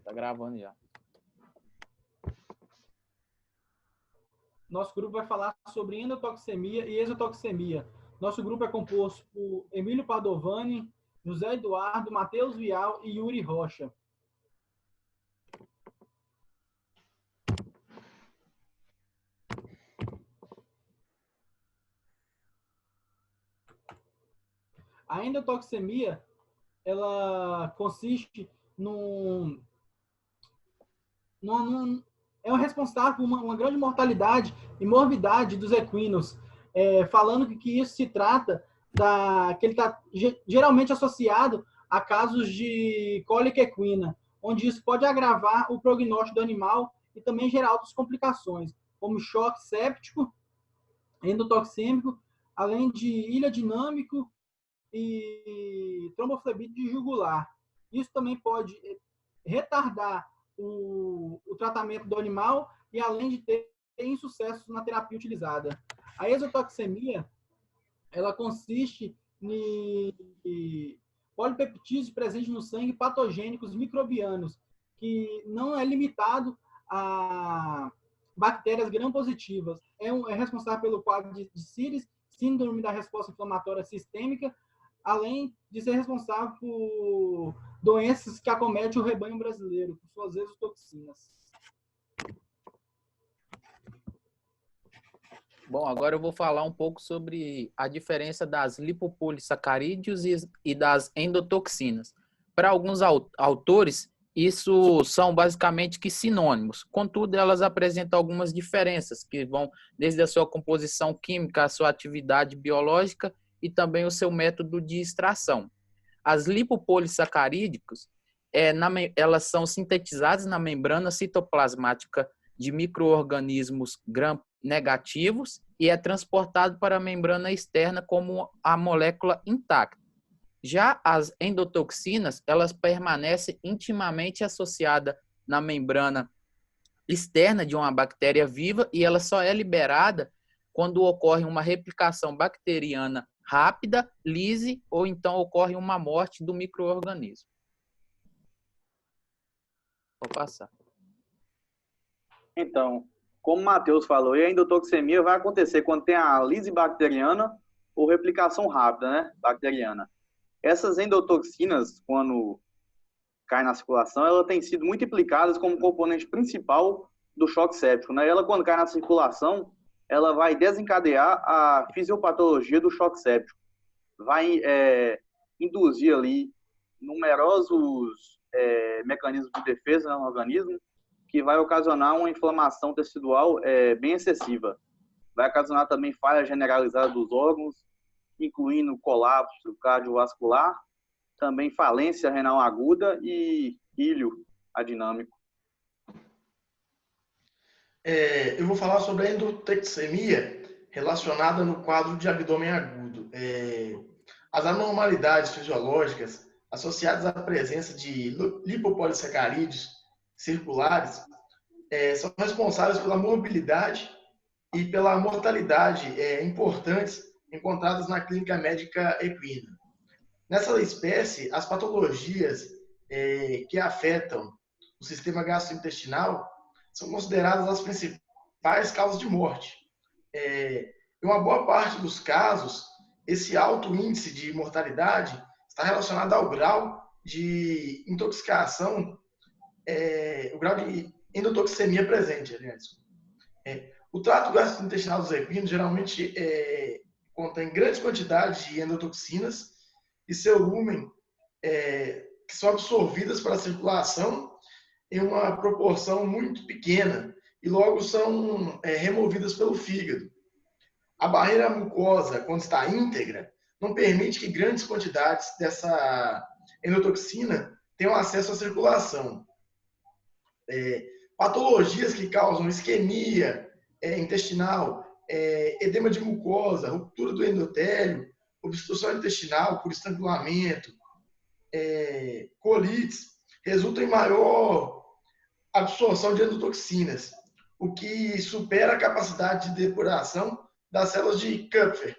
Tá gravando já. Nosso grupo vai falar sobre endotoxemia e exotoxemia. Nosso grupo é composto por Emílio Padovani, José Eduardo, Matheus Vial e Yuri Rocha. A endotoxemia, ela consiste é o responsável por uma grande mortalidade e morbidade dos equinos, falando que isso se trata que ele está geralmente associado a casos de cólica equina, onde isso pode agravar o prognóstico do animal e também gerar outras complicações, como choque séptico, endotoxêmico, além de ilha dinâmico e tromboflebite jugular. Isso também pode retardar o tratamento do animal e além de ter insucesso na terapia utilizada. A exotoxemia, ela consiste em polipeptídeos presentes no sangue patogênicos microbianos, que não é limitado a bactérias gram-positivas. É responsável pelo quadro de Seres, síndrome da resposta inflamatória sistêmica, além de ser responsável por doenças que acometem o rebanho brasileiro, por suas exotoxinas. Bom, agora eu vou falar um pouco sobre a diferença das lipopolissacarídeos e das endotoxinas. Para alguns autores, isso são basicamente que sinônimos. Contudo, elas apresentam algumas diferenças que vão desde a sua composição química, a sua atividade biológica e também o seu método de extração. As lipopolissacarídicos, elas são sintetizadas na membrana citoplasmática de micro-organismos gram-negativos e é transportado para a membrana externa como a molécula intacta. Já as endotoxinas, elas permanecem intimamente associadas na membrana externa de uma bactéria viva e ela só é liberada quando ocorre uma replicação bacteriana rápida, lise, ou então ocorre uma morte do micro-organismo. Vou passar. Então, como o Matheus falou, a endotoxemia vai acontecer quando tem a lise bacteriana ou replicação rápida, né, bacteriana. Essas endotoxinas, quando cai na circulação, ela tem sido muito implicadas como componente principal do choque séptico, né? Ela, quando cai na circulação, ela vai desencadear a fisiopatologia do choque séptico. Vai induzir ali numerosos mecanismos de defesa no organismo, que vai ocasionar uma inflamação tecidual bem excessiva. Vai ocasionar também falha generalizada dos órgãos, incluindo colapso cardiovascular, também falência renal aguda e ilho adinâmico. Eu vou falar sobre a endotoxemia relacionada no quadro de abdômen agudo. As anormalidades fisiológicas associadas à presença de lipopolissacarídeos circulares são responsáveis pela morbilidade e pela mortalidade importantes encontradas na clínica médica equina. Nessa espécie, as patologias que afetam o sistema gastrointestinal são consideradas as principais causas de morte. Em uma boa parte dos casos, esse alto índice de mortalidade está relacionado ao grau de intoxicação, o grau de endotoxemia presente, aliás. O trato gastrointestinal dos equinos geralmente contém grandes quantidades de endotoxinas e seu lumen, que são absorvidas para a circulação em uma proporção muito pequena e logo são removidas pelo fígado. A barreira mucosa, quando está íntegra, não permite que grandes quantidades dessa endotoxina tenham acesso à circulação. Patologias que causam isquemia intestinal, edema de mucosa, ruptura do endotélio, obstrução intestinal por estrangulamento, colites, resultam em maior absorção de endotoxinas, o que supera a capacidade de depuração das células de Kupffer,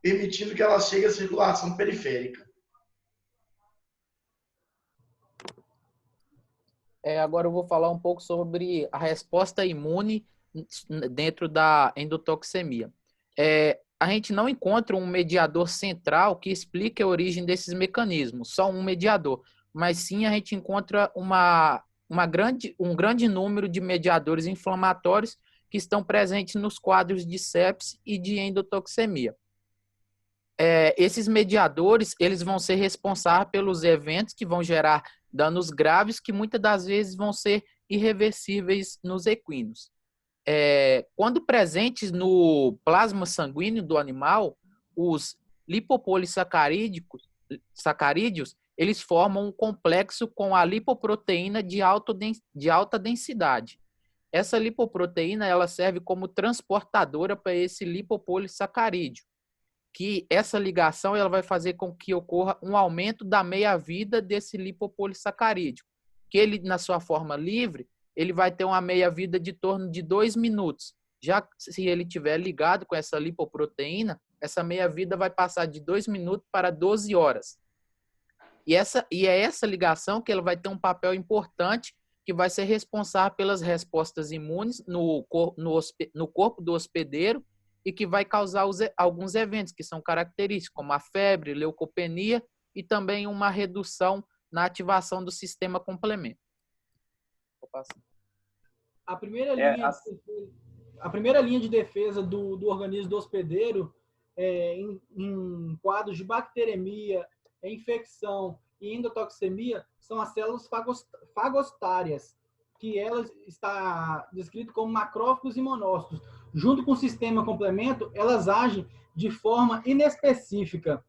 permitindo que elas cheguem à circulação periférica. Agora eu vou falar um pouco sobre a resposta imune dentro da endotoxemia. A gente não encontra um mediador central que explique a origem desses mecanismos, só um mediador, mas sim a gente encontra um grande número de mediadores inflamatórios que estão presentes nos quadros de sepse e de endotoxemia. Esses mediadores, eles vão ser responsáveis pelos eventos que vão gerar danos graves, que muitas das vezes vão ser irreversíveis nos equinos. Quando presentes no plasma sanguíneo do animal, os lipopolissacarídeos, eles formam um complexo com a lipoproteína de alta densidade. Essa lipoproteína, ela serve como transportadora para esse lipopolissacarídeo, que essa ligação ela vai fazer com que ocorra um aumento da meia-vida desse lipopolissacarídeo, que ele, na sua forma livre, ele vai ter uma meia-vida de torno de 2 minutos. Já se ele estiver ligado com essa lipoproteína, essa meia-vida vai passar de 2 minutos para 12 horas. E é essa ligação que ela vai ter um papel importante, que vai ser responsável pelas respostas imunes no corpo do hospedeiro, e que vai causar alguns eventos que são característicos, como a febre, leucopenia e também uma redução na ativação do sistema complemento. A primeira linha de defesa do organismo do hospedeiro em quadros de bacteremia, infecção e endotoxemia são as células fagostárias, que elas está descrito como macrófagos e monócitos. Junto com o sistema complemento, elas agem de forma inespecífica.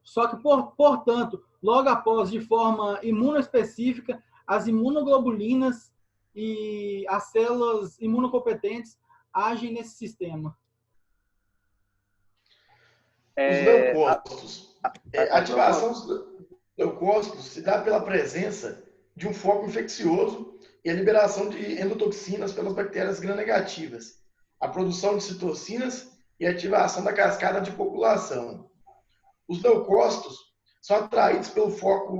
Só que, portanto, logo após, de forma imunoespecífica, as imunoglobulinas e as células imunocompetentes agem nesse sistema. Os leucócitos. A ativação dos leucócitos se dá pela presença de um foco infeccioso e a liberação de endotoxinas pelas bactérias gram-negativas, a produção de citocinas e a ativação da cascata de população. Os leucócitos são atraídos pelo foco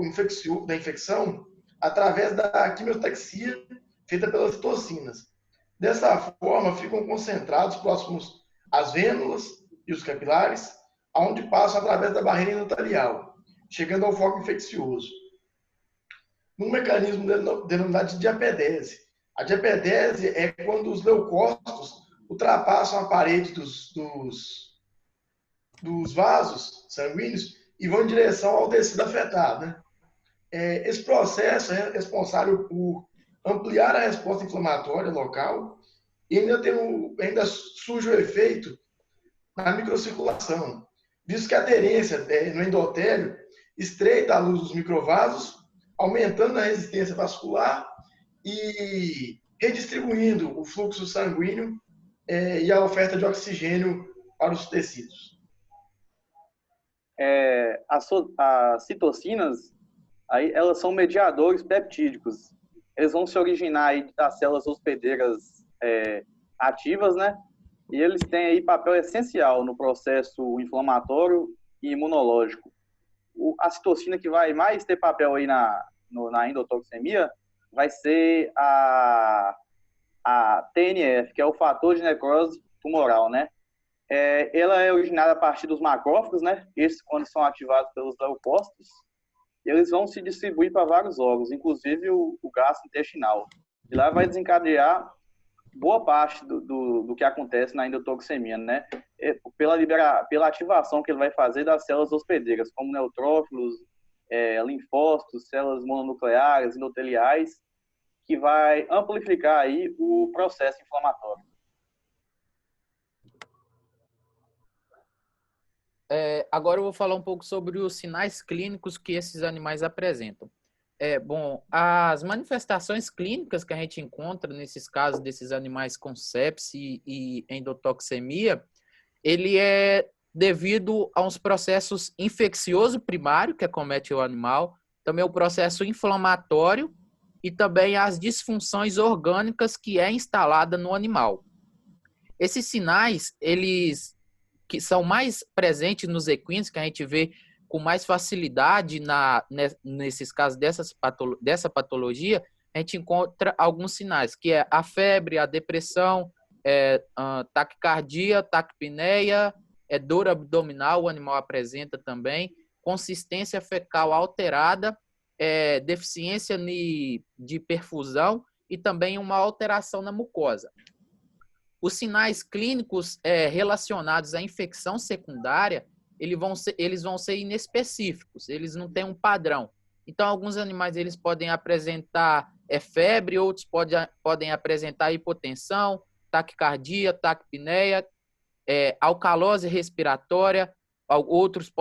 da infecção através da quimiotaxia feita pelas citocinas. Dessa forma, ficam concentrados próximos às vênulas e os capilares, onde passam através da barreira endotelial, chegando ao foco infeccioso. Num mecanismo denominado de diapedese. A diapedese é quando os leucócitos ultrapassam a parede dos vasos sanguíneos e vão em direção ao tecido afetado, né? Esse processo é responsável por ampliar a resposta inflamatória local e ainda surge o efeito na microcirculação, visto que a aderência no endotélio estreita a luz dos microvasos, aumentando a resistência vascular e redistribuindo o fluxo sanguíneo e a oferta de oxigênio para os tecidos. As citocinas, aí, elas são mediadores peptídicos. Eles vão se originar aí das células hospedeiras ativas, né? E eles têm aí papel essencial no processo inflamatório e imunológico. A citocina que vai mais ter papel aí na endotoxemia vai ser a TNF, que é o fator de necrose tumoral, né? Ela é originada a partir dos macrófagos, né? Esses, quando são ativados pelos leucócitos, eles vão se distribuir para vários órgãos, inclusive o gastrointestinal. E lá vai desencadear boa parte do que acontece na endotoxemia, né? Pela ativação que ele vai fazer das células hospedeiras, como neutrófilos, linfócitos, células mononucleares, endoteliais, que vai amplificar aí o processo inflamatório. Agora eu vou falar um pouco sobre os sinais clínicos que esses animais apresentam. As manifestações clínicas que a gente encontra nesses casos desses animais com sepse e endotoxemia, ele é devido a uns processos infeccioso primário que acomete o animal, também o processo inflamatório e também as disfunções orgânicas que é instalada no animal. Esses sinais, eles que são mais presentes nos equinos, que a gente vê com mais facilidade nesses casos dessa patologia, a gente encontra alguns sinais, que é a febre, a depressão, taquicardia, taquipneia, dor abdominal, o animal apresenta também, consistência fecal alterada, deficiência de perfusão e também uma alteração na mucosa. Os sinais clínicos relacionados à infecção secundária, eles vão ser inespecíficos, eles não têm um padrão. Então, alguns animais eles podem apresentar febre, outros podem apresentar hipotensão, taquicardia, taquipneia, alcalose respiratória, outros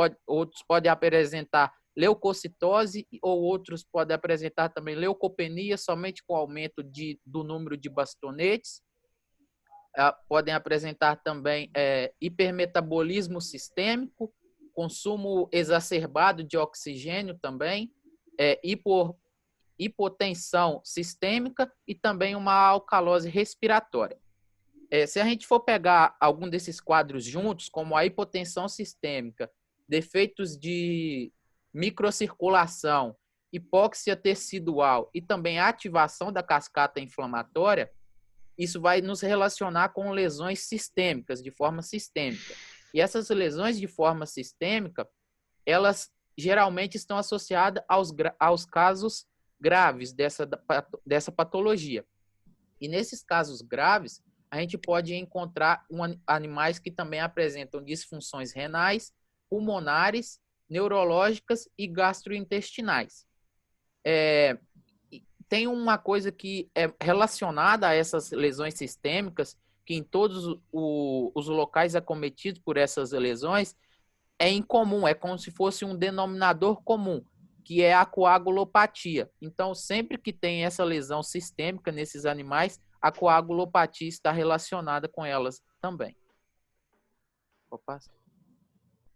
podem apresentar leucocitose ou outros podem apresentar também leucopenia, somente com aumento do número de bastonetes. Podem apresentar também hipermetabolismo sistêmico, consumo exacerbado de oxigênio também, hipotensão sistêmica e também uma alcalose respiratória. Se a gente for pegar algum desses quadros juntos, como a hipotensão sistêmica, defeitos de microcirculação, hipóxia tecidual e também a ativação da cascata inflamatória, isso vai nos relacionar com lesões sistêmicas, de forma sistêmica. E essas lesões de forma sistêmica, elas geralmente estão associadas aos casos graves dessa patologia. E nesses casos graves, a gente pode encontrar animais que também apresentam disfunções renais, pulmonares, neurológicas e gastrointestinais. Tem uma coisa que é relacionada a essas lesões sistêmicas, que em todos os locais acometidos por essas lesões é incomum, é como se fosse um denominador comum, que é a coagulopatia. Então, sempre que tem essa lesão sistêmica nesses animais, a coagulopatia está relacionada com elas também. Opa.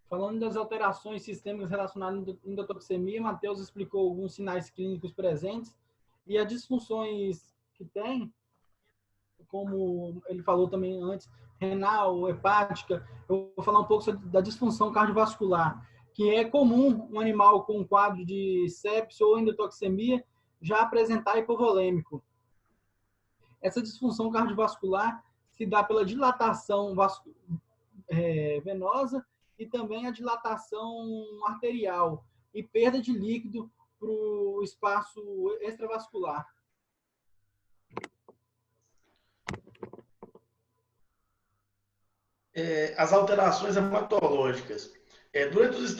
Falando das alterações sistêmicas relacionadas à endotoxemia, Matheus explicou alguns sinais clínicos presentes e as disfunções que tem, como ele falou também antes, renal, hepática. Eu vou falar um pouco da disfunção cardiovascular, que é comum um animal com um quadro de sepse ou endotoxemia já apresentar hipovolêmico. Essa disfunção cardiovascular se dá pela dilatação venosa e também a dilatação arterial e perda de líquido para o espaço extravascular. As alterações hematológicas. Durante os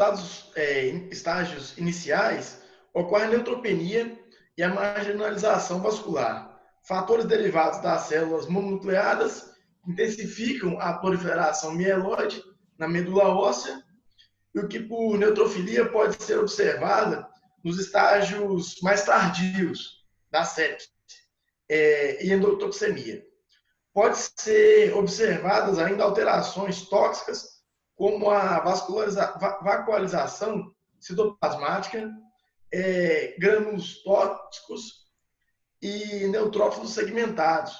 estágios iniciais, ocorre a neutropenia e a marginalização vascular. Fatores derivados das células mononucleadas intensificam a proliferação mieloide na medula óssea, e o que por neutrofilia pode ser observada nos estágios mais tardios da sepse e endotoxemia. Pode ser observadas ainda alterações tóxicas, como a vacuolização citoplasmática, grânulos tóxicos e neutrófilos segmentados.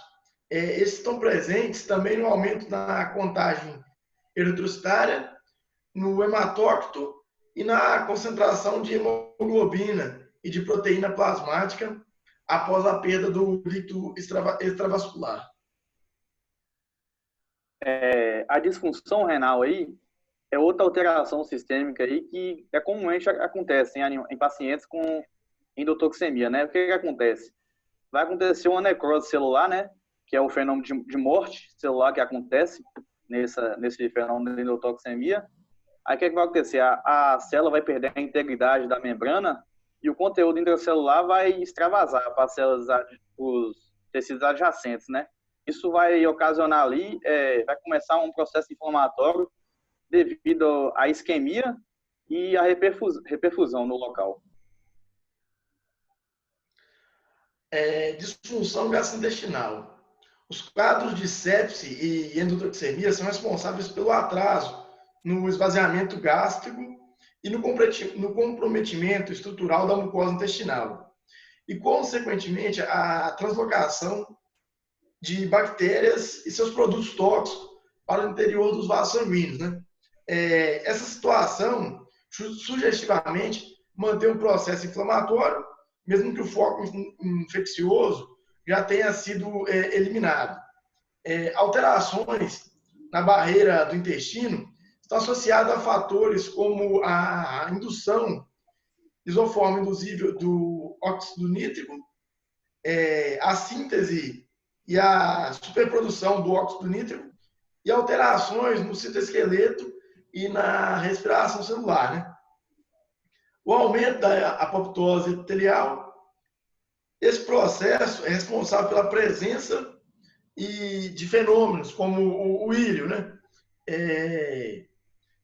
Esses estão presentes também no aumento na contagem eritrocitária, no hematócrito e na concentração de hemoglobina e de proteína plasmática após a perda do líquido extravascular. A disfunção renal aí é outra alteração sistêmica aí que comumente acontece em pacientes com endotoxemia, né? O que acontece? Vai acontecer uma necrose celular, né? Que é o fenômeno de morte celular que acontece nesse fenômeno de endotoxemia. Aí o que vai acontecer? A célula vai perder a integridade da membrana e o conteúdo intracelular vai extravasar para as células, os tecidos adjacentes, né? Isso vai ocasionar ali, vai começar um processo inflamatório devido à isquemia e à reperfusão no local. Disfunção gastrointestinal. Os quadros de sepse e endotoxemia são responsáveis pelo atraso no esvaziamento gástrico e no comprometimento estrutural da mucosa intestinal. E, consequentemente, a translocação de bactérias e seus produtos tóxicos para o interior dos vasos sanguíneos, né? Essa situação, sugestivamente, mantém um processo inflamatório, mesmo que o foco infeccioso já tenha sido eliminado. Alterações na barreira do intestino estão associadas a fatores como a indução isoforme induzível do óxido nítrico, a síntese e a superprodução do óxido nítrico e alterações no citoesqueleto e na respiração celular, né? O aumento da apoptose epitelial, esse processo é responsável pela presença de fenômenos como o ílio, né?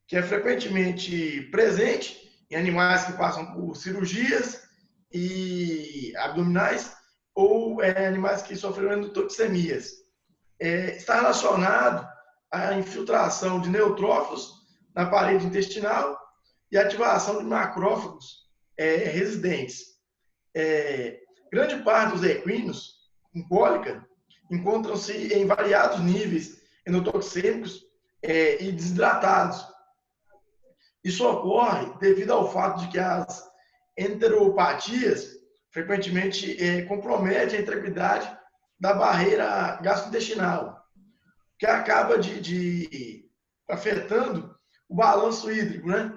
Que é frequentemente presente em animais que passam por cirurgias e abdominais ou animais que sofreram endotoxemias. Está relacionado à infiltração de neutrófilos na parede intestinal e ativação de macrófagos residentes. Grande parte dos equinos com cólica encontram-se em variados níveis endotoxêmicos e desidratados. Isso ocorre devido ao fato de que as enteropatias frequentemente comprometem a integridade da barreira gastrointestinal, que acaba afetando o balanço hídrico, né?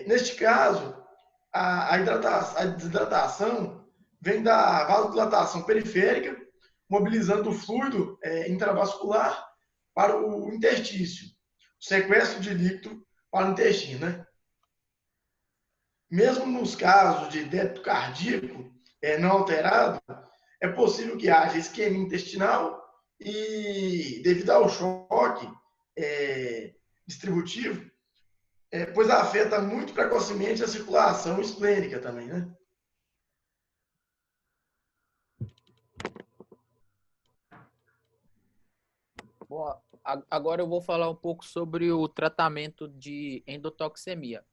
Neste caso, a desidratação vem da vasodilatação periférica, mobilizando o fluido intravascular para o interstício, o sequestro de líquido para o intestino, né? Mesmo nos casos de débito cardíaco não alterado, é possível que haja isquemia intestinal e, devido ao choque distributivo, pois afeta muito precocemente a circulação esplênica também, né? Bom, agora eu vou falar um pouco sobre o tratamento de endotoxemia.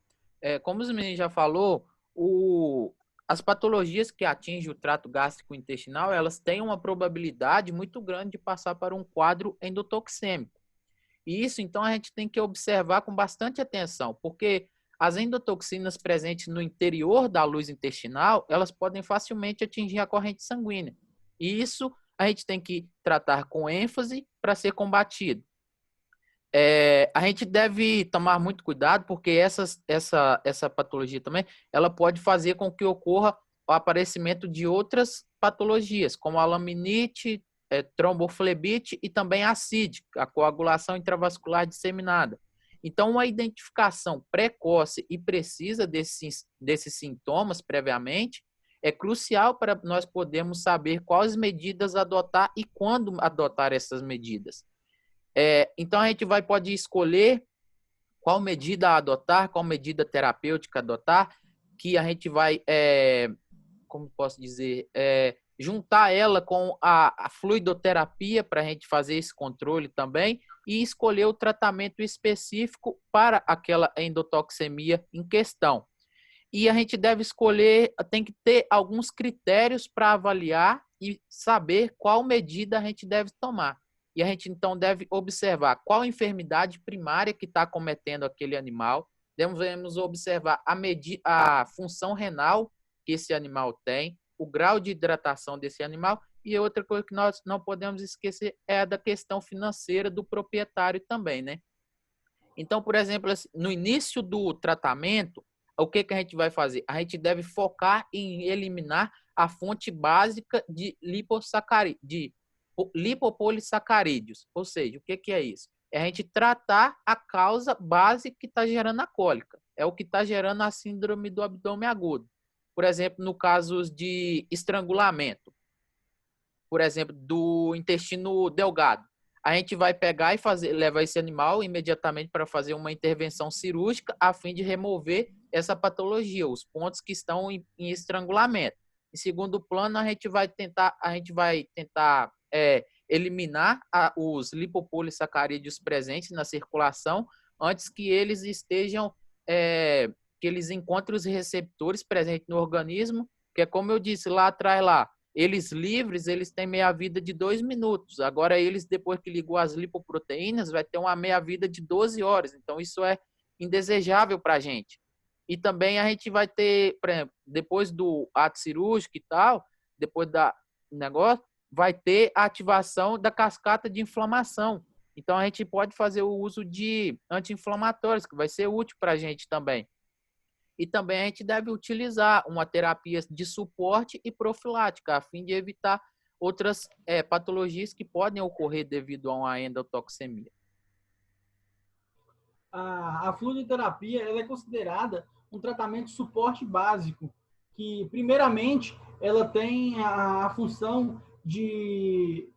Como os meninos já falou, as patologias que atingem o trato gástrico-intestinal, elas têm uma probabilidade muito grande de passar para um quadro endotoxêmico. E isso, então, a gente tem que observar com bastante atenção, porque as endotoxinas presentes no interior da luz intestinal, elas podem facilmente atingir a corrente sanguínea. E isso a gente tem que tratar com ênfase para ser combatido. A gente deve tomar muito cuidado, porque essa patologia também, ela pode fazer com que ocorra o aparecimento de outras patologias, como a laminite, tromboflebite e também a CID, a coagulação intravascular disseminada. Então, uma identificação precoce e precisa desses sintomas previamente é crucial para nós podermos saber quais medidas adotar e quando adotar essas medidas. Então, a gente pode escolher qual medida adotar, qual medida terapêutica adotar, que a gente vai, como posso dizer, juntar ela com a fluidoterapia para a gente fazer esse controle também e escolher o tratamento específico para aquela endotoxemia em questão. E a gente deve escolher, tem que ter alguns critérios para avaliar e saber qual medida a gente deve tomar. E a gente, então, deve observar qual enfermidade primária que está acometendo aquele animal. Devemos observar a função renal que esse animal tem, o grau de hidratação desse animal. E outra coisa que nós não podemos esquecer é a da questão financeira do proprietário também, né? Então, por exemplo, no início do tratamento, o que a gente vai fazer? A gente deve focar em eliminar a fonte básica de lipopolissacarídeos. Ou seja, o que é isso? É a gente tratar a causa base que está gerando a cólica. É o que está gerando a síndrome do abdômen agudo. Por exemplo, no caso de estrangulamento, por exemplo, do intestino delgado, a gente vai pegar e levar esse animal imediatamente para fazer uma intervenção cirúrgica a fim de remover essa patologia, os pontos que estão em estrangulamento. Em segundo plano, a gente vai tentar eliminar os lipopolissacarídeos presentes na circulação antes que eles que eles encontrem os receptores presentes no organismo, que é como eu disse lá atrás, eles livres, eles têm meia-vida de 2 minutos. Agora, eles, depois que ligou as lipoproteínas, vai ter uma meia-vida de 12 horas. Então, isso é indesejável para a gente. E também a gente vai ter, por exemplo, depois do ato cirúrgico e tal, depois da negócio, vai ter a ativação da cascata de inflamação. Então, a gente pode fazer o uso de anti-inflamatórios, que vai ser útil para a gente também. E também a gente deve utilizar uma terapia de suporte e profilática, a fim de evitar outras patologias que podem ocorrer devido a uma endotoxemia. A fluidoterapia ela é considerada um tratamento de suporte básico, que, primeiramente, ela tem a função de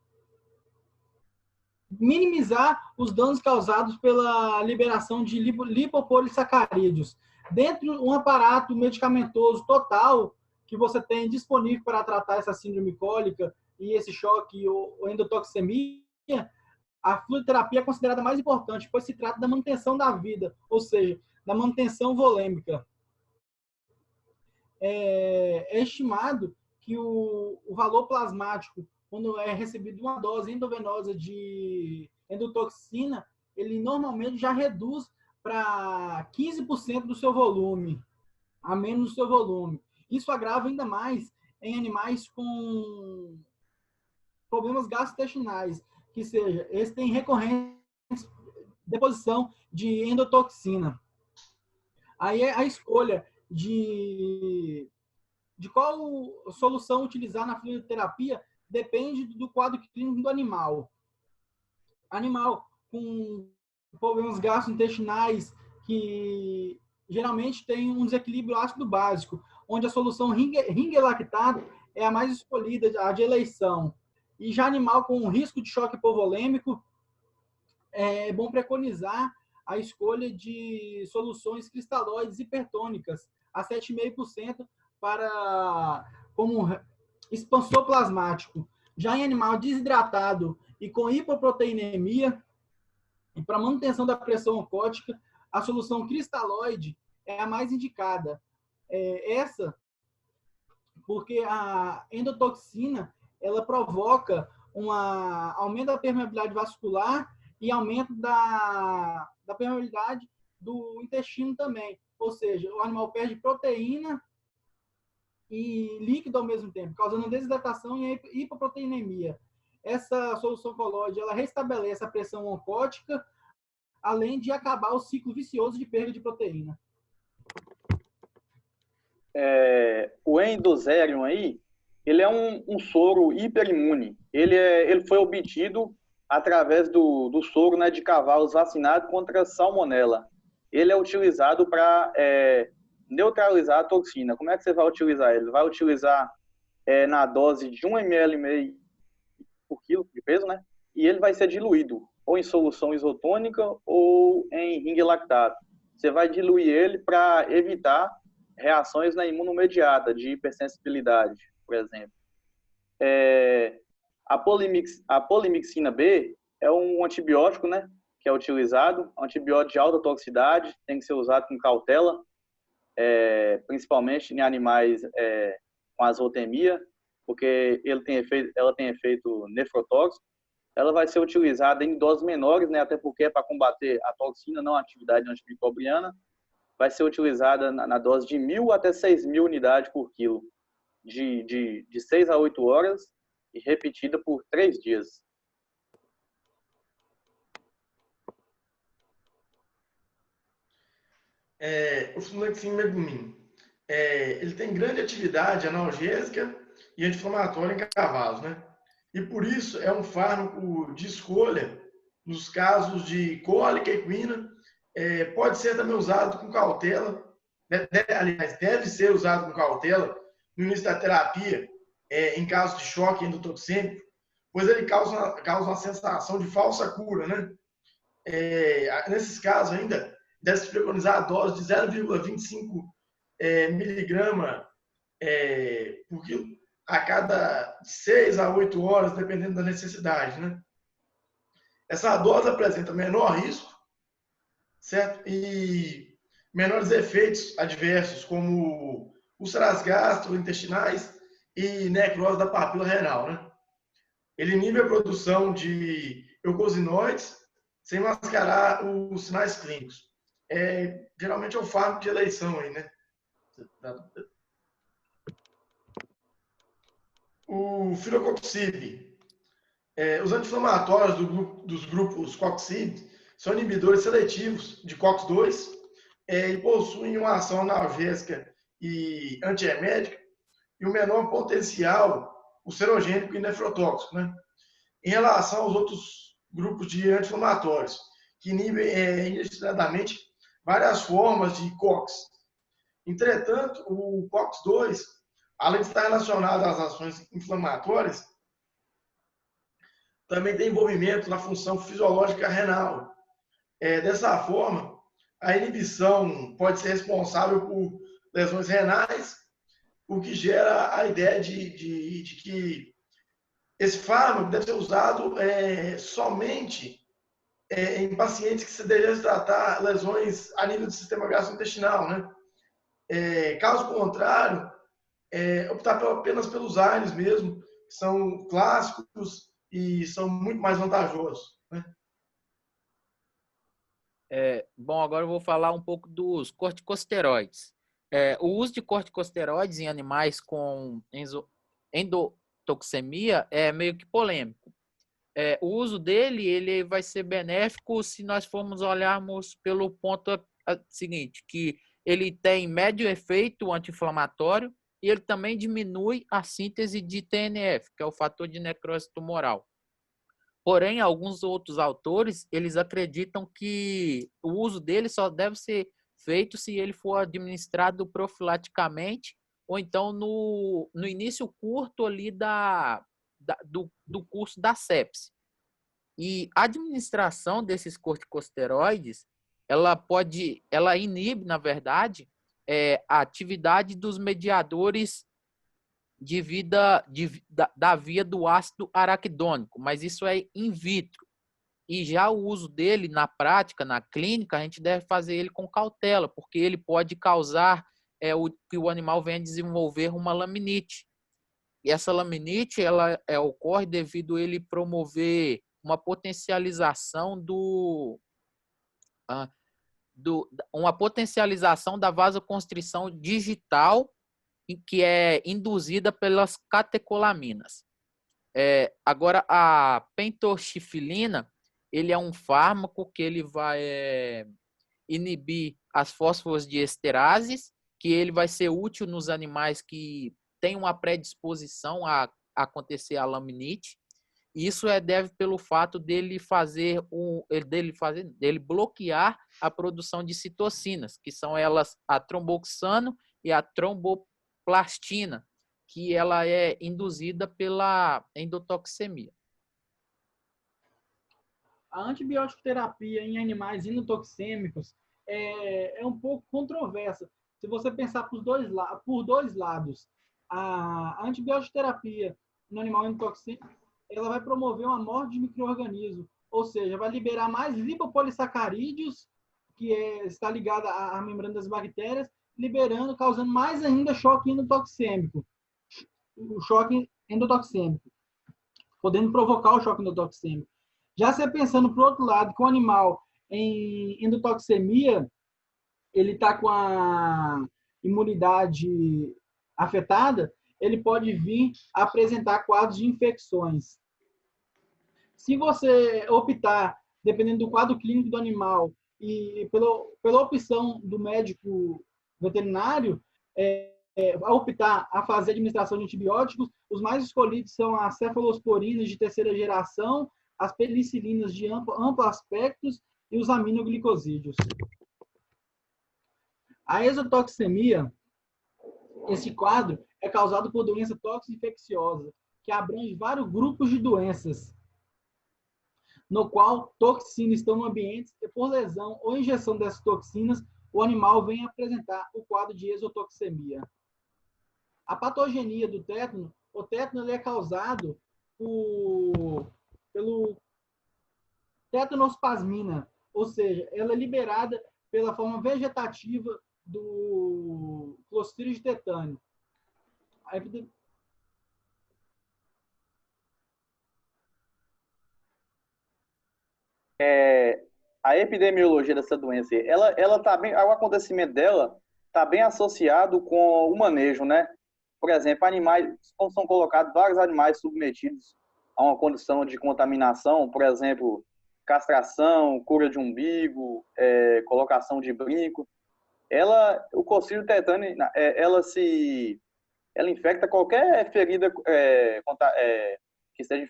minimizar os danos causados pela liberação de lipopolissacarídeos. Dentro de um aparato medicamentoso total que você tem disponível para tratar essa síndrome cólica e esse choque ou endotoxemia, a fluidoterapia é considerada mais importante, pois se trata da manutenção da vida, ou seja, da manutenção volêmica. É estimado que o valor plasmático, quando é recebido uma dose endovenosa de endotoxina, ele normalmente já reduz para 15% do seu volume, a menos do seu volume. Isso agrava ainda mais em animais com problemas gastrointestinais, que seja, eles têm recorrente deposição de endotoxina. Aí a escolha de qual solução utilizar na fluidoterapia depende do quadro clínico do animal. Animal com problemas gastrointestinais que geralmente tem um desequilíbrio ácido básico, onde a solução ringelactato é a mais escolhida, a de eleição. E já animal com risco de choque hipovolêmico, é bom preconizar a escolha de soluções cristalóides hipertônicas a 7,5% como expansor plasmático. Já em animal desidratado e com hipoproteinemia, e para manutenção da pressão oncótica, a solução cristalóide é a mais indicada. Essa, porque a endotoxina ela provoca um aumento da permeabilidade vascular e aumento da permeabilidade do intestino também. Ou seja, o animal perde proteína e líquido ao mesmo tempo, causando desidratação e hipoproteinemia. Essa solução colóide, ela restabelece a pressão oncótica, além de acabar o ciclo vicioso de perda de proteína. O Endozerium aí, ele é um soro hiperimune. Ele foi obtido através do soro, né, de cavalos vacinados contra salmonela. Ele é utilizado para neutralizar a toxina. Como é que você vai utilizar ele? Vai utilizar na dose de 1,5 ml por quilo de peso, né? E ele vai ser diluído ou em solução isotônica ou em ringelactato. Você vai diluir ele para evitar reações na imunomediada de hipersensibilidade, por exemplo. A polimixina B é um antibiótico, né, que é utilizado, antibiótico de alta toxicidade, tem que ser usado com cautela, principalmente em animais com azotemia, porque ela tem efeito nefrotóxico. Ela vai ser utilizada em doses menores, né, até porque é para combater a toxina, não a atividade antimicrobiana. Vai ser utilizada na dose de 1.000 até 6.000 unidades por quilo, de 6 a 8 horas e repetida por 3 dias. O fluoxetina megumin, ele tem grande atividade analgésica e anti-inflamatória em cavalos, né? E por isso é um fármaco de escolha nos casos de cólica equina. Pode ser também usado com cautela, aliás, deve ser usado com cautela no início da terapia, em caso de choque endotoxêmico, pois ele causa uma sensação de falsa cura, né? Nesses casos ainda, deve-se preconizar a dose de 0,25 miligrama por quilo a cada 6 a 8 horas, dependendo da necessidade, né? Essa dose apresenta menor risco, certo? E menores efeitos adversos, como úlceras gastrointestinais e necrose da papila renal, né? Ele inibe a produção de eucosinoides sem mascarar os sinais clínicos. geralmente é o fármaco de eleição aí, né? O filocoxib. Os anti-inflamatórios dos grupos COX-CID são inibidores seletivos de COX-2 e possuem uma ação analgésica e antiemética e o menor potencial ulcerogênico e nefrotóxico, né? Em relação aos outros grupos de anti-inflamatórios, que inibem indistintamente várias formas de COX. Entretanto, o COX-2, além de estar relacionado às ações inflamatórias, também tem envolvimento na função fisiológica renal. Dessa forma, a inibição pode ser responsável por lesões renais, o que gera a ideia de que esse fármaco deve ser usado somente em pacientes que se devem tratar lesões a nível do sistema gastrointestinal, né? Caso contrário, optar apenas pelos AINES mesmo, que são clássicos e são muito mais vantajosos, né? Bom, agora eu vou falar um pouco dos corticosteroides. O uso de corticosteroides em animais com endotoxemia é meio que polêmico. O uso dele ele vai ser benéfico se nós formos olharmos pelo ponto seguinte, que ele tem médio efeito anti-inflamatório e ele também diminui a síntese de TNF, que é o fator de necrose tumoral. Porém, alguns outros autores, eles acreditam que o uso dele só deve ser feito se ele for administrado profilaticamente ou então no início curto ali do curso da sepse. E a administração desses corticosteroides, ela inibe, na verdade, a atividade dos mediadores da via do ácido araquidônico, mas isso é in vitro. E já o uso dele na prática, na clínica, a gente deve fazer ele com cautela, porque ele pode causar que o animal venha desenvolver uma laminite. E essa laminite ela ocorre devido a ele promover uma potencialização uma potencialização da vasoconstrição digital que é induzida pelas catecolaminas. Agora, a pentoxifilina, ele é um fármaco que ele vai inibir as fosfodiesterases, que ele vai ser útil nos animais que têm uma predisposição a acontecer a laminite. Isso deve pelo fato dele bloquear a produção de citocinas, que são elas a tromboxano e a tromboplastina, que ela é induzida pela endotoxemia. A antibiótico terapia em animais endotoxêmicos é um pouco controversa. Se você pensar por dois lados, a antibiótico terapia no animal endotoxêmico, ela vai promover uma morte de micro-organismo, ou seja, vai liberar mais lipopolissacarídeos, que está ligada à membrana das bactérias, causando mais ainda choque endotoxêmico. O choque endotoxêmico, podendo provocar o choque endotoxêmico. Já você pensando para o outro lado, que o animal em endotoxemia, ele está com a imunidade afetada, ele pode vir a apresentar quadros de infecções. Se você optar, dependendo do quadro clínico do animal, e pela opção do médico veterinário, a optar a fazer administração de antibióticos, os mais escolhidos são as cefalosporinas de terceira geração, as penicilinas de amplo aspecto e os aminoglicosídeos. A exotoxemia, esse quadro é causado por doença tóxico-infecciosa, que abrange vários grupos de doenças, no qual toxinas estão no ambiente e por lesão ou injeção dessas toxinas, o animal vem apresentar o quadro de exotoxemia. A patogenia do tétano, o tétano ele é causado pelo tetanospasmina, ou seja, ela é liberada pela forma vegetativa do Clostridium tetani. a epidemiologia dessa doença, ela tá bem, o acontecimento dela está bem associado com o manejo, né? Por exemplo, animais, são colocados vários animais submetidos a uma condição de contaminação, por exemplo, castração, cura de umbigo, colocação de brinco. O Clostridium tetani, ela infecta qualquer ferida que esteja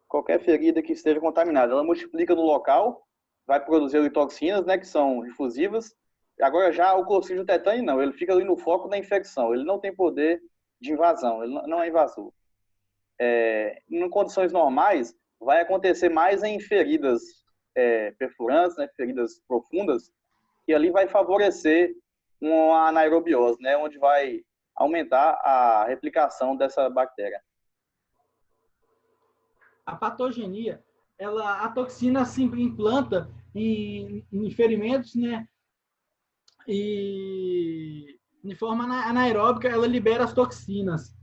qualquer ferida que esteja contaminada. Ela multiplica no local, vai produzir toxinas, né, que são difusivas. Agora já o Clostridium tetani não, ele fica ali no foco da infecção, ele não tem poder de invasão, ele não é invasor. Em condições normais, vai acontecer mais em feridas perfurantes, né, feridas profundas, e ali vai favorecer uma anaerobiose, né, onde vai aumentar a replicação dessa bactéria. A patogenia, a toxina se implanta em ferimentos, né? E de forma anaeróbica, ela libera as toxinas.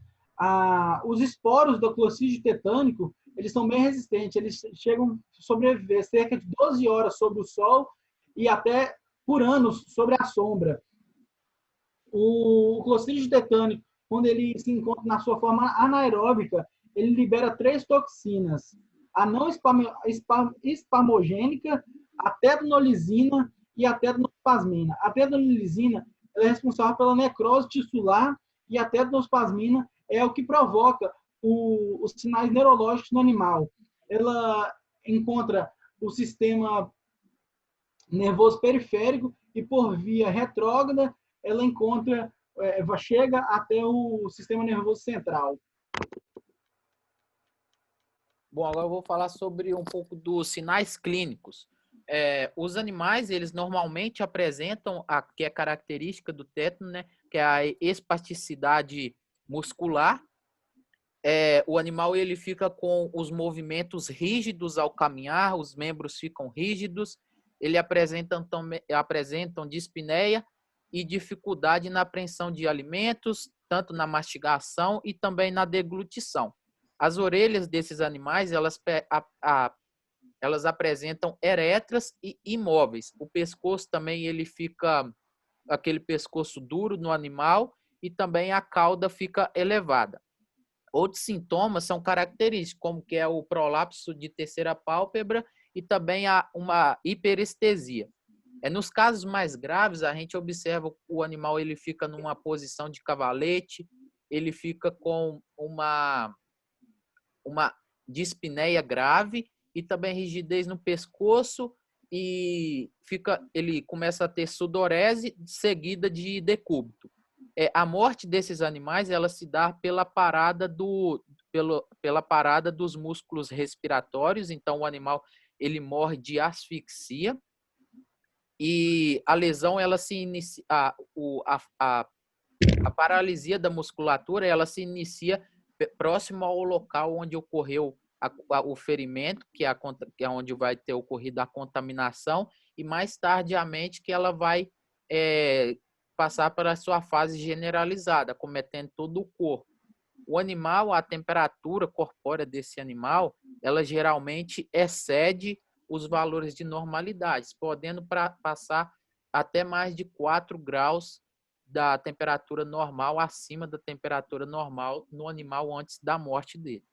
Os esporos do Clostridium tetânico, eles são bem resistentes, eles chegam a sobreviver cerca de 12 horas sobre o sol e até por anos sobre a sombra. O Clostridium tetânico, quando ele se encontra na sua forma anaeróbica, ele libera 3 toxinas: a não spamogênica, a tetanolisina e a tetanospasmina. A tetanolisina é responsável pela necrose tissular e a tetanospasmina é o que provoca os sinais neurológicos no animal. Ela encontra o sistema nervoso periférico e, por via retrógrada, ela chega até o sistema nervoso central. Bom, agora eu vou falar sobre um pouco dos sinais clínicos. Os animais, eles normalmente apresentam a que é característica do tétano, né, que é a espasticidade muscular. O animal ele fica com os movimentos rígidos ao caminhar, os membros ficam rígidos, ele apresentam dispneia e dificuldade na apreensão de alimentos, tanto na mastigação e também na deglutição. As orelhas desses animais, elas apresentam eretras e imóveis. O pescoço também ele fica aquele pescoço duro no animal e também a cauda fica elevada. Outros sintomas são característicos, como que é o prolapso de terceira pálpebra e também uma hiperestesia. Nos casos mais graves, a gente observa o animal ele fica numa posição de cavalete, ele fica com uma dispneia grave e também rigidez no pescoço e ele começa a ter sudorese seguida de decúbito. A morte desses animais ela se dá pela parada dos músculos respiratórios, então o animal ele morre de asfixia e a lesão ela se inicia, a paralisia da musculatura ela se inicia próximo ao local onde ocorreu o ferimento, que é onde vai ter ocorrido a contaminação, e mais tardiamente que ela vai passar para a sua fase generalizada, cometendo todo o corpo. O animal, a temperatura corpórea desse animal, ela geralmente excede os valores de normalidade, podendo passar até mais de 4 graus da temperatura normal, acima da temperatura normal no animal antes da morte dele.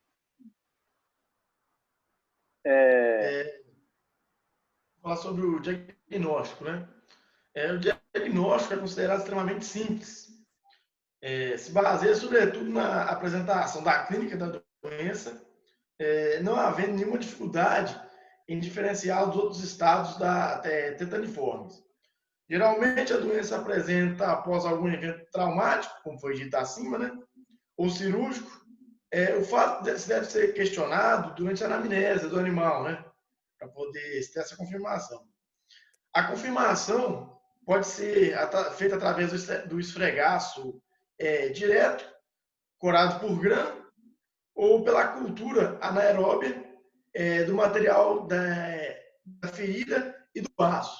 Falar sobre o diagnóstico, né? O diagnóstico é considerado extremamente simples. Se baseia, sobretudo, na apresentação da clínica da doença, não havendo nenhuma dificuldade em diferenciar os outros estados tetaniformes. Geralmente, a doença apresenta após algum evento traumático, como foi dito acima, né? Ou cirúrgico. O fato deve ser questionado durante a anamnese do animal, né? Para poder ter essa confirmação. A confirmação pode ser feita através do esfregaço direto, corado por grão, ou pela cultura anaeróbia do material da ferida e do vaso.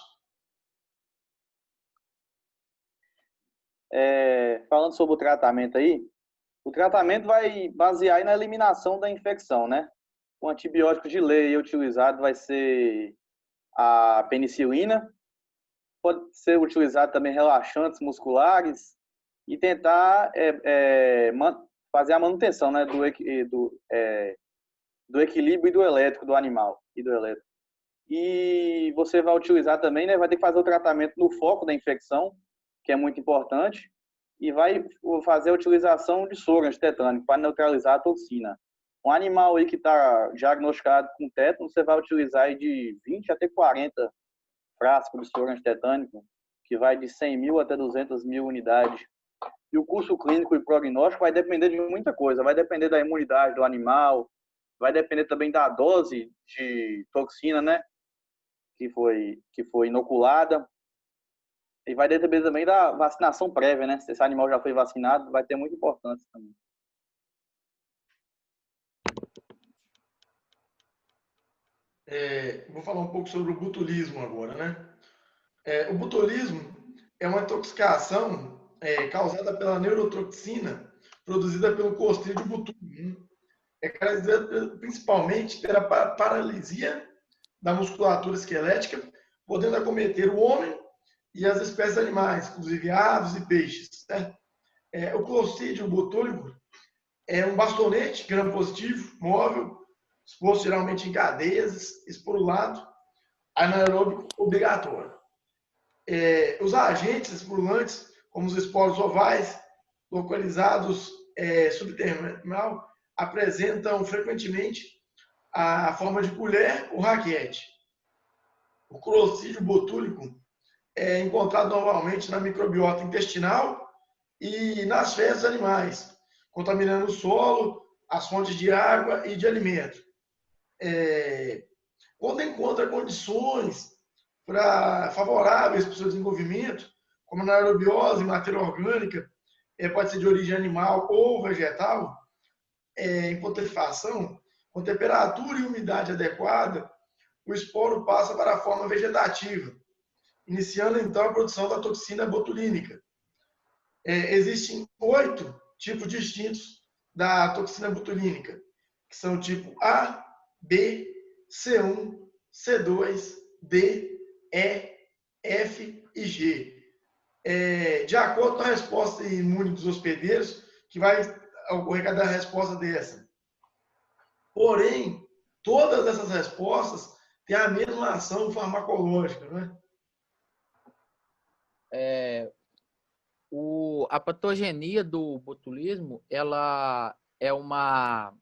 Falando sobre o tratamento aí, o tratamento vai basear aí na eliminação da infecção, né? o antibiótico de lei utilizado vai ser a penicilina. Pode ser utilizado também relaxantes musculares e tentar fazer a manutenção, né, do equilíbrio hidroelétrico do animal. E você vai utilizar também, né, vai ter que fazer o tratamento no foco da infecção, que é muito importante, e vai fazer a utilização de soro antitetânico para neutralizar a toxina. Um animal aí que está diagnosticado com tétano, você vai utilizar aí de 20 até 40 frascos de soro antitetânico, que vai de 100 mil até 200 mil unidades. E o curso clínico e prognóstico vai depender de muita coisa, vai depender da imunidade do animal, vai depender também da dose de toxina, né, que foi inoculada, e vai depender também da vacinação prévia, né, se esse animal já foi vacinado, vai ter muita importância também. Vou falar um pouco sobre o botulismo agora, né? O botulismo é uma intoxicação causada pela neurotoxina produzida pelo Clostridium botulinum. É caracterizada principalmente pela paralisia da musculatura esquelética, podendo acometer o homem e as espécies animais, inclusive aves e peixes. Certo? O Clostridium botulinum é um bastonete gram-positivo, móvel, exposto geralmente em cadeias, esporulado, anaeróbico obrigatório. Os agentes esporulantes, como os esporos ovais, localizados subtermal, apresentam frequentemente a forma de colher ou raquete. O Clostridium botulicum é encontrado normalmente na microbiota intestinal e nas fezes animais, contaminando o solo, as fontes de água e de alimento. Quando encontra condições favoráveis para o seu desenvolvimento, como na aerobiose, matéria orgânica, pode ser de origem animal ou vegetal, em putrefação, com temperatura e umidade adequada, o esporo passa para a forma vegetativa, iniciando então a produção da toxina botulínica. Existem 8 tipos distintos da toxina botulínica, que são o tipo A, B, C1, C2, D, E, F e G. De acordo com a resposta imune dos hospedeiros, que vai ocorrer cada resposta dessa. Porém, todas essas respostas têm a mesma ação farmacológica, né? A patogenia do botulismo, ela é uma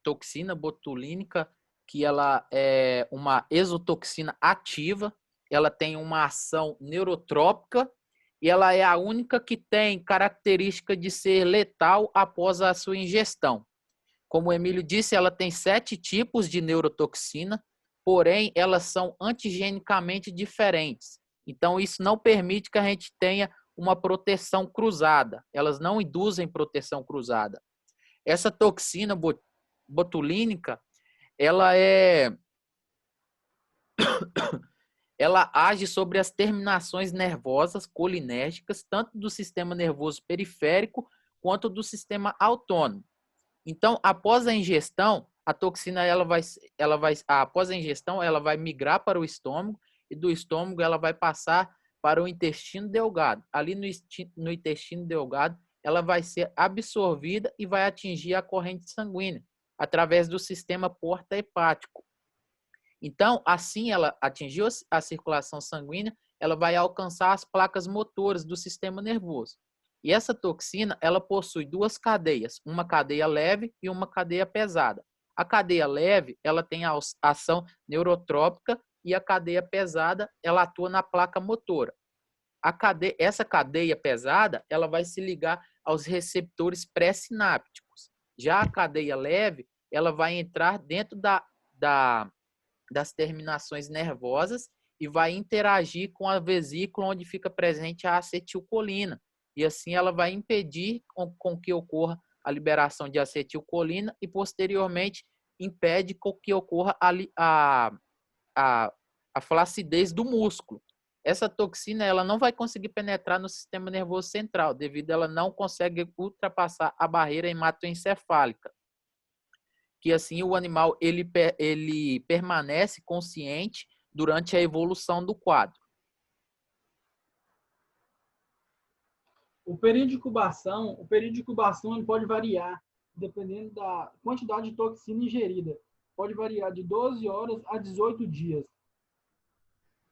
toxina botulínica que ela é uma exotoxina ativa, ela tem uma ação neurotrópica e ela é a única que tem característica de ser letal após a sua ingestão. Como o Emílio disse, ela tem 7 tipos de neurotoxina, porém elas são antigenicamente diferentes. Então isso não permite que a gente tenha uma proteção cruzada. Elas não induzem proteção cruzada. Essa toxina botulínica, ela age sobre as terminações nervosas colinérgicas, tanto do sistema nervoso periférico quanto do sistema autônomo. Então, após a ingestão, a toxina após a ingestão, ela vai migrar para o estômago e do estômago ela vai passar para o intestino delgado. Ali no intestino delgado, ela vai ser absorvida e vai atingir a corrente sanguínea através do sistema porta-hepático. Então, assim ela atingiu a circulação sanguínea, ela vai alcançar as placas motoras do sistema nervoso. E essa toxina, ela possui 2 cadeias, uma cadeia leve e uma cadeia pesada. A cadeia leve, ela tem a ação neurotrópica e a cadeia pesada, ela atua na placa motora. Essa cadeia pesada, ela vai se ligar aos receptores pré-sinápticos. Já a cadeia leve, ela vai entrar dentro das terminações nervosas e vai interagir com a vesícula onde fica presente a acetilcolina. E assim ela vai impedir com que ocorra a liberação de acetilcolina e posteriormente impede com que ocorra a flacidez do músculo. Essa toxina ela não vai conseguir penetrar no sistema nervoso central, devido a ela não consegue ultrapassar a barreira hematoencefálica. que assim o animal ele permanece consciente durante a evolução do quadro. O período de incubação ele pode variar dependendo da quantidade de toxina ingerida. Pode variar de 12 horas a 18 dias.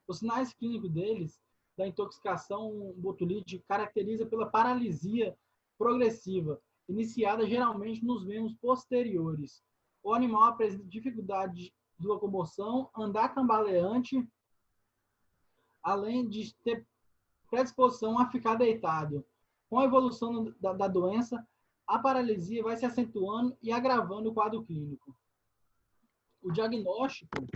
Os sinais clínicos deles, da intoxicação botulítica, caracteriza pela paralisia progressiva, iniciada geralmente nos membros posteriores. O animal apresenta dificuldade de locomoção, andar cambaleante, além de ter predisposição a ficar deitado. Com a evolução da doença, a paralisia vai se acentuando e agravando o quadro clínico. O diagnóstico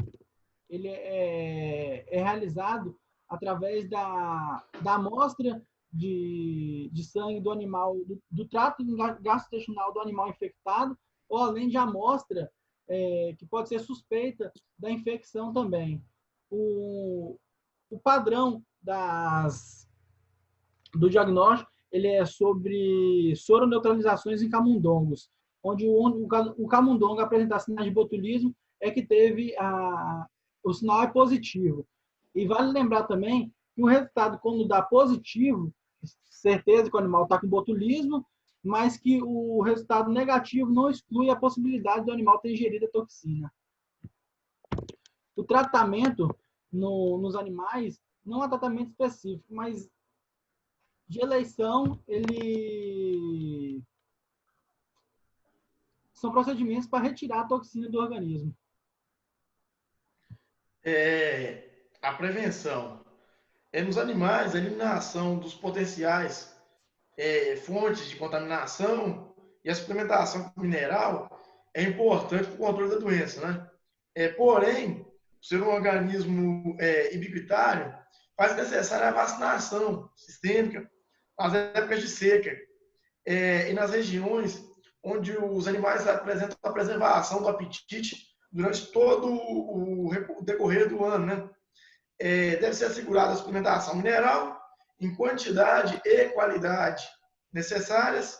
ele é realizado através da amostra de sangue do animal, do trato gastrointestinal do animal infectado, ou além de amostra que pode ser suspeita da infecção também. O padrão do diagnóstico ele é sobre soroneutralizações em camundongos, onde o camundongo apresentar sinais de botulismo é que teve o sinal é positivo. E vale lembrar também que o resultado, quando dá positivo, certeza que o animal está com botulismo, mas que o resultado negativo não exclui a possibilidade do animal ter ingerido a toxina. O tratamento nos animais não é tratamento específico, mas de eleição, são procedimentos para retirar a toxina do organismo. A prevenção. Nos animais, a eliminação dos potenciais fontes de contaminação e a suplementação com mineral é importante para o controle da doença, né? Porém, ser um organismo ubiquitário faz necessária a vacinação sistêmica nas épocas de seca e nas regiões onde os animais apresentam a preservação do apetite durante todo o decorrer do ano, né? Deve ser assegurada a suplementação mineral em quantidade e qualidade necessárias.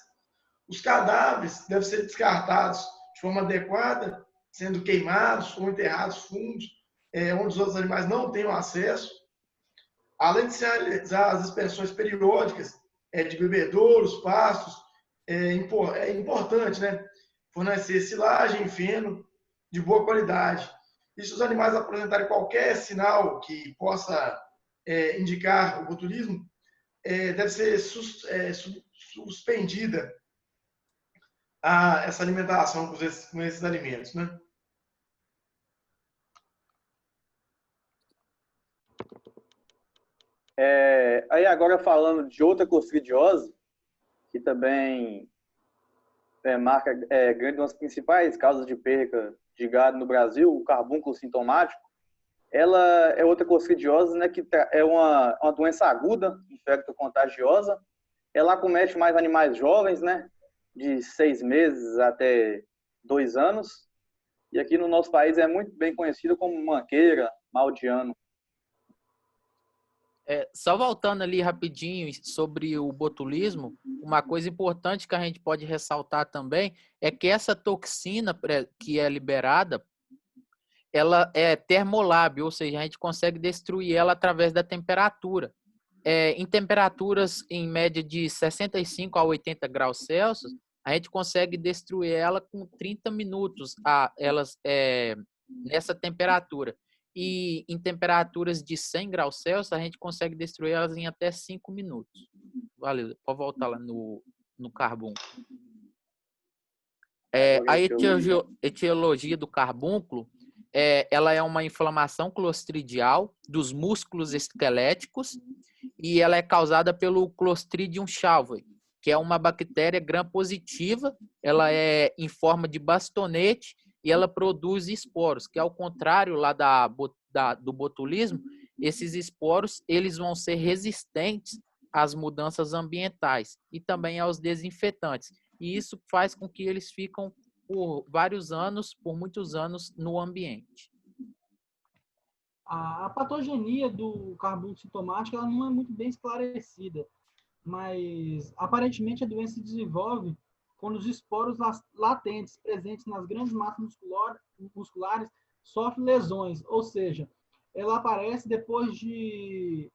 Os cadáveres devem ser descartados de forma adequada, sendo queimados ou enterrados fundos, onde os outros animais não tenham acesso. Além de se realizar as inspeções periódicas de bebedouros, pastos, é importante, né? Fornecer silagem, feno de boa qualidade. E se os animais apresentarem qualquer sinal que possa indicar o botulismo, deve ser suspendida essa alimentação com esses alimentos, né? Aí agora falando de outra clostridiose, que também marca grande uma das principais causas de perca de gado no Brasil, o carbúnculo sintomático. Ela é outra clostridiose, né, que é uma doença aguda, infecto-contagiosa. Ela acomete mais animais jovens, né, de 6 meses até 2 anos. E aqui no nosso país é muito bem conhecido como manqueira, mal de ano. Só voltando ali rapidinho sobre o botulismo, uma coisa importante que a gente pode ressaltar também é que essa toxina que é liberada, ela é termolábil, ou seja, a gente consegue destruir ela através da temperatura. Em temperaturas em média de 65 a 80 graus Celsius, a gente consegue destruir ela com 30 minutos nessa temperatura. E em temperaturas de 100 graus Celsius, a gente consegue destruir elas em até 5 minutos. Valeu, pode voltar lá no carbúnculo. A etiologia do carbúnculo, ela é uma inflamação clostridial dos músculos esqueléticos e ela é causada pelo Clostridium shalvoi, que é uma bactéria gram-positiva, ela é em forma de bastonete e ela produz esporos, que ao contrário lá do botulismo, esses esporos eles vão ser resistentes às mudanças ambientais e também aos desinfetantes. E isso faz com que eles ficam por muitos anos no ambiente. A patogenia do carbúnculo sintomático ela não é muito bem esclarecida, mas aparentemente a doença se desenvolve quando os esporos latentes presentes nas grandes massas musculares sofrem lesões, ou seja, ela aparece depois de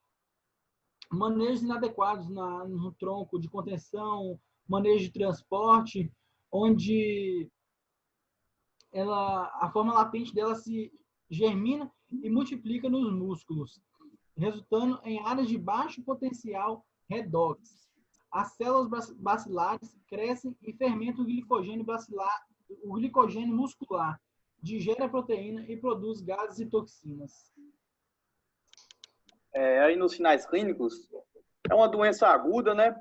manejos inadequados no tronco de contenção, manejo de transporte, onde a forma latente dela se germina e multiplica nos músculos, resultando em áreas de baixo potencial redox. As células bacilares crescem e fermentam o glicogênio muscular, digere a proteína e produz gases e toxinas. Aí nos sinais clínicos, é uma doença aguda, né?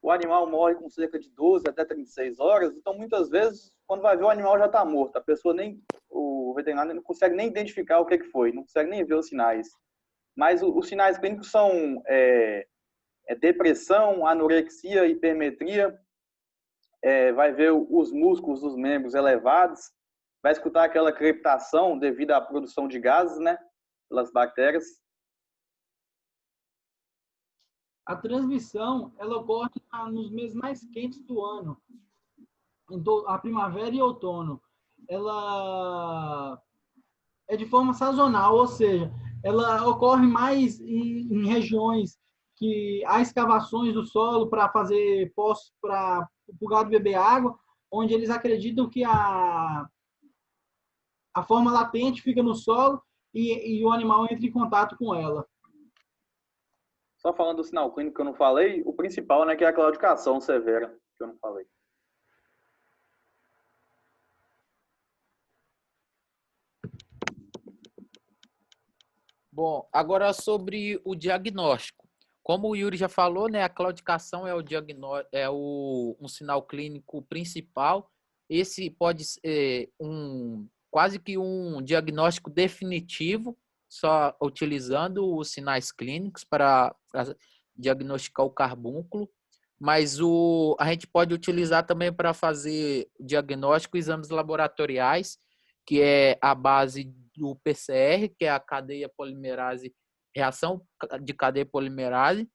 O animal morre com cerca de 12 até 36 horas, então muitas vezes, quando vai ver, o animal já está morto. O veterinário não consegue nem identificar o que foi, não consegue nem ver os sinais. Mas os sinais clínicos são depressão, anorexia, hipermetria, vai ver os músculos dos membros elevados, vai escutar aquela crepitação devido à produção de gases, né, pelas bactérias. A transmissão ela ocorre nos meses mais quentes do ano, a primavera e outono. Ela é de forma sazonal, ou seja, ela ocorre mais em regiões que há escavações do solo para fazer poços para o gado beber água, onde eles acreditam que a forma latente fica no solo e o animal entra em contato com ela. Só falando do sinal clínico que eu não falei, o principal, né, que é a claudicação severa, que eu não falei. Bom, agora sobre o diagnóstico. Como o Yuri já falou, né, a claudicação é um sinal clínico principal. Esse pode ser quase que um diagnóstico definitivo, só utilizando os sinais clínicos para diagnosticar o carbúnculo, mas a gente pode utilizar também para fazer diagnóstico exames laboratoriais, que é a base do PCR, que é a cadeia polimerase, reação de cadeia polimerase.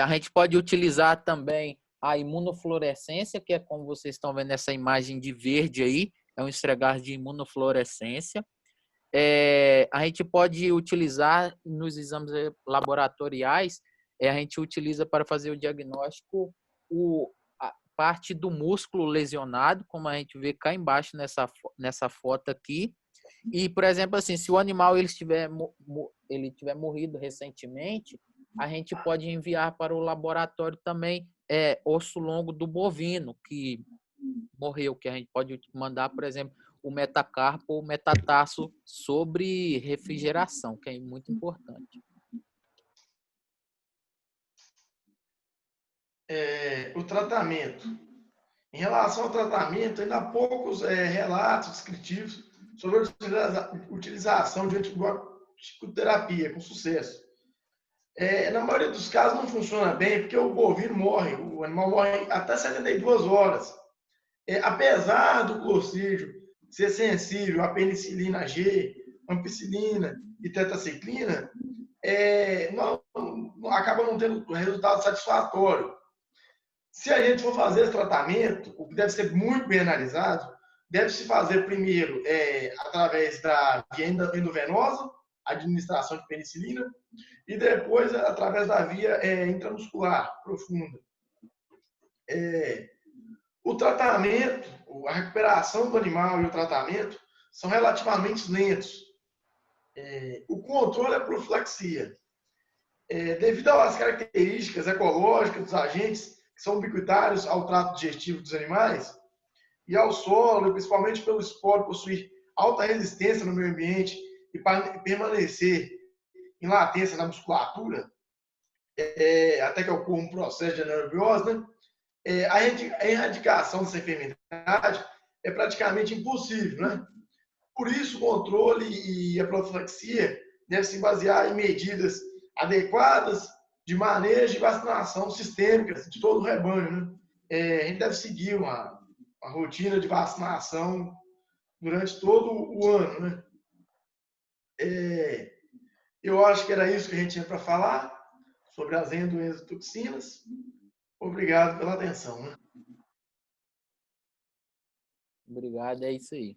A gente pode utilizar também a imunofluorescência, que é como vocês estão vendo essa imagem de verde aí, é um estregar de imunofluorescência. A gente pode utilizar nos exames laboratoriais, a gente utiliza para fazer o diagnóstico a parte do músculo lesionado, como a gente vê cá embaixo nessa foto aqui. E, por exemplo, assim, se o animal ele tiver morrido recentemente, a gente pode enviar para o laboratório também osso longo do bovino que morreu, que a gente pode mandar, por exemplo, o metacarpo ou o metatarso sobre refrigeração, que é muito importante. O tratamento. Em relação ao tratamento, ainda há poucos relatos descritivos sobre a utilização de antibiótico-terapia com sucesso. Na maioria dos casos não funciona bem, porque o bovino morre, o animal morre até 72 horas. Apesar do clocídio ser sensível à penicilina G, ampicilina e tetraciclina, acaba não tendo resultado satisfatório. Se a gente for fazer esse tratamento, o que deve ser muito bem analisado, deve-se fazer primeiro através da via endovenosa, administração de penicilina, e depois através da via intramuscular profunda. O tratamento, a recuperação do animal e o tratamento são relativamente lentos. O controle é a profilaxia. Devido às características ecológicas dos agentes que são ubiquitários ao trato digestivo dos animais e ao solo, principalmente pelo esporo possuir alta resistência no meio ambiente e permanecer em latência na musculatura, até que ocorra um processo de anaerobiose, né? A erradicação dessa enfermidade é praticamente impossível, né? Por isso, o controle e a profilaxia devem se basear em medidas adequadas de manejo e vacinação sistêmicas de todo o rebanho, né? A gente deve seguir uma rotina de vacinação durante todo o ano, né? Eu acho que era isso que a gente tinha para falar sobre as endoexotoxinas. Obrigado pela atenção, né? Obrigado, é isso aí.